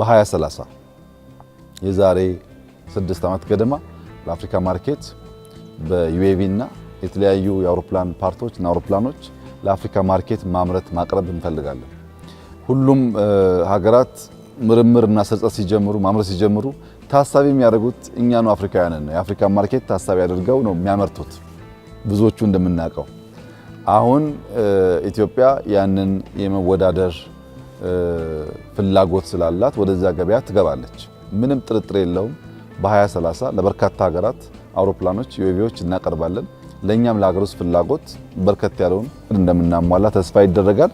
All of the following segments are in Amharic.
በ2030 የዛሬ 6 ዓመት ገደማ ለአፍሪካ ማርኬት በዩኤቪ እና የተለያዩ የአውሮፕላን ፓርቶች እና አውሮፕላኖች ለአፍሪካ ማርኬት ማምረት ማቅረብ እንፈልጋለን። ሁሉም ሀገራት ምርምርና ስርጸት ሲጀምሩ ማምረት ሲጀምሩ ታሳቢ የሚያደርጉት እኛኑ አፍሪካውያንን ነው። የአፍሪካ ማርኬት ታሳቢ አድርገው ነው የሚያመርቱት ብዙዎቹ እንደምናውቀው። አሁን ኢትዮጵያ ያንን የመወዳደር ፍላጎት ስላላት ወደዛ ገበያ ትገባለች። ምንም ጥርጥር የለውም። በ2030 ለበርካታ ሀገራት አውሮፕላኖች ዩኤቪዎች እናቀርባለን። ለኛም ለሀገር ውስጥ ፍላጎት በርከት ያለውን እንደምናሟላ ተስፋ ይደረጋል።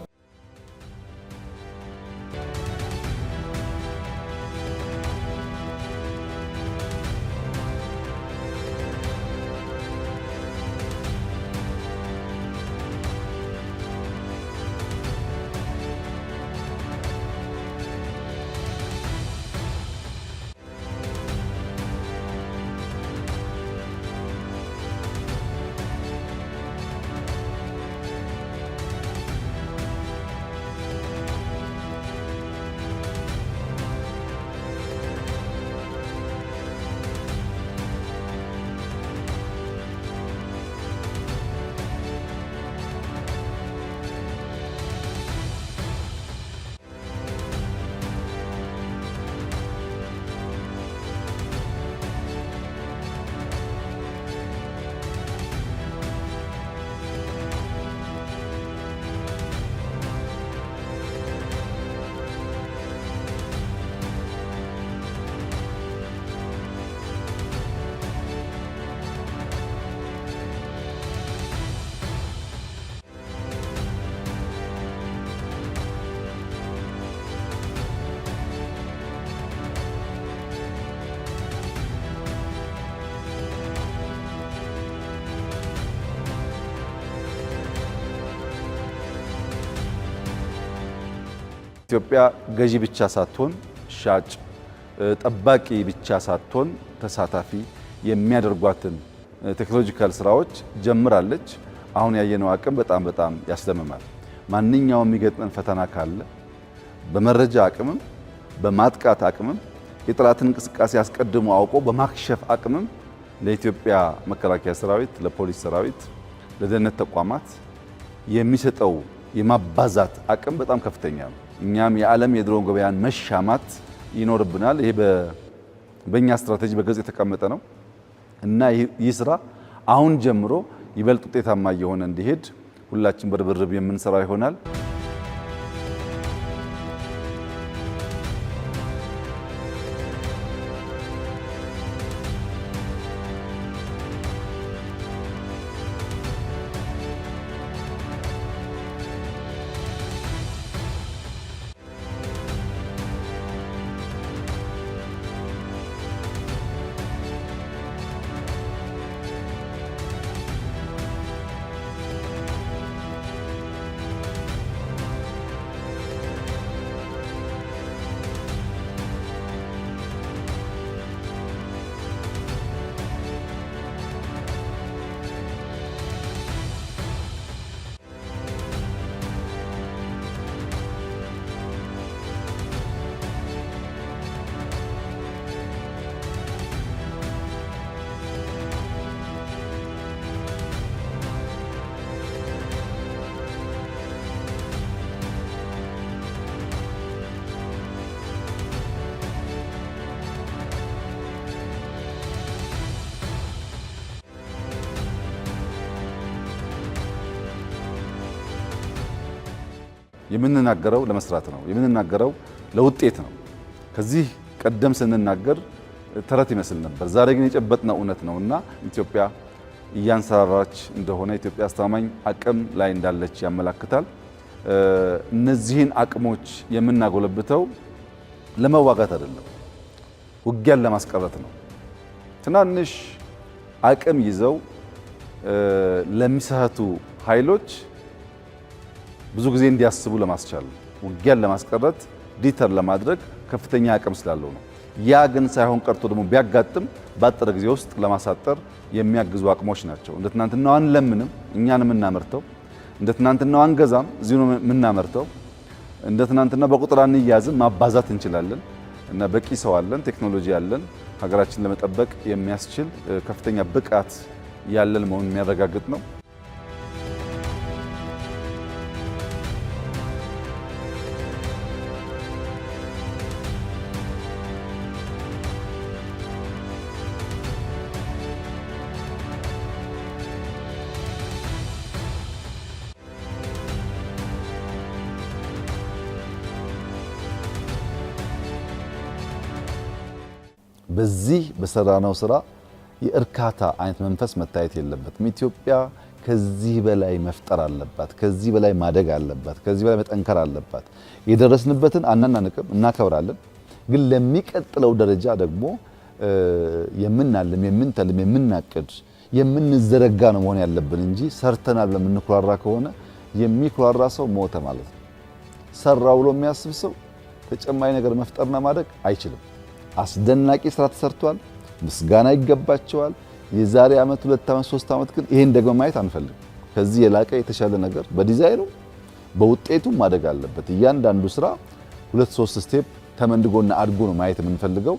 ኢትዮጵያ ገዢ ብቻ ሳትሆን ሻጭ፣ ጠባቂ ብቻ ሳትሆን ተሳታፊ የሚያደርጓትን ቴክኖሎጂካል ስራዎች ጀምራለች። አሁን ያየነው አቅም በጣም ያስደምማል። ማንኛውም የሚገጥመን ፈተና ካለ በመረጃ አቅምም በማጥቃት አቅምም የጠላትን እንቅስቃሴ አስቀድሞ አውቆ በማክሸፍ አቅምም ለኢትዮጵያ መከላከያ ሰራዊት፣ ለፖሊስ ሰራዊት፣ ለደህንነት ተቋማት የሚሰጠው የማባዛት አቅም በጣም ከፍተኛ ነው። እኛም የዓለም የድሮን ገበያን መሻማት ይኖርብናል። ይሄ በእኛ ስትራቴጂ በግልጽ የተቀመጠ ነው እና ይህ ስራ አሁን ጀምሮ ይበልጥ ውጤታማ እየሆነ እንዲሄድ ሁላችን በርብርብ የምንሰራው ይሆናል። የምንናገረው ለመስራት ነው። የምንናገረው ለውጤት ነው። ከዚህ ቀደም ስንናገር ተረት ይመስል ነበር። ዛሬ ግን የጨበጥነው እውነት ነውና ኢትዮጵያ እያንሰራራች እንደሆነ ኢትዮጵያ አስተማማኝ አቅም ላይ እንዳለች ያመላክታል። እነዚህን አቅሞች የምናጎለብተው ለመዋጋት አይደለም፣ ውጊያን ለማስቀረት ነው። ትናንሽ አቅም ይዘው ለሚሳቱ ኃይሎች ብዙ ጊዜ እንዲያስቡ ለማስቻል ውጊያን ለማስቀረት ዲተር ለማድረግ ከፍተኛ አቅም ስላለው ነው። ያ ግን ሳይሆን ቀርቶ ደግሞ ቢያጋጥም ባጠረ ጊዜ ውስጥ ለማሳጠር የሚያግዙ አቅሞች ናቸው። እንደ ትናንትናው አንለምንም፣ እኛን የምናመርተው እንደ ትናንትናው አንገዛም፣ እዚሁ ነው የምናመርተው። እንደ ትናንትና በቁጥር አንያዝም፣ ማባዛት እንችላለን። እና በቂ ሰው አለን፣ ቴክኖሎጂ አለን። ሀገራችንን ለመጠበቅ የሚያስችል ከፍተኛ ብቃት ያለን መሆኑን የሚያረጋግጥ ነው። በዚህ በሰራነው ስራ የእርካታ አይነት መንፈስ መታየት የለበትም። ኢትዮጵያ ከዚህ በላይ መፍጠር አለባት፣ ከዚህ በላይ ማደግ አለባት፣ ከዚህ በላይ መጠንከር አለባት። የደረስንበትን አናናንቅም፣ እናከብራለን። ግን ለሚቀጥለው ደረጃ ደግሞ የምናልም፣ የምንተልም፣ የምናቅድ፣ የምንዘረጋ ነው መሆን ያለብን እንጂ ሰርተናል ለምንኩራራ ከሆነ የሚኩራራ ሰው ሞተ ማለት ነው። ሰራው ብሎ የሚያስብ ሰው ተጨማሪ ነገር መፍጠርና ማደግ አይችልም። አስደናቂ ስራ ተሰርቷል። ምስጋና ይገባቸዋል። የዛሬ ዓመት 2 ዓመት 3 ዓመት ግን ይሄን ደግሞ ማየት አንፈልግም። ከዚህ የላቀ የተሻለ ነገር በዲዛይኑ በውጤቱ ማደግ አለበት። እያንዳንዱ ስራ 2-3 ስቴፕ ተመንድጎና አድጎ ነው ማየት የምንፈልገው።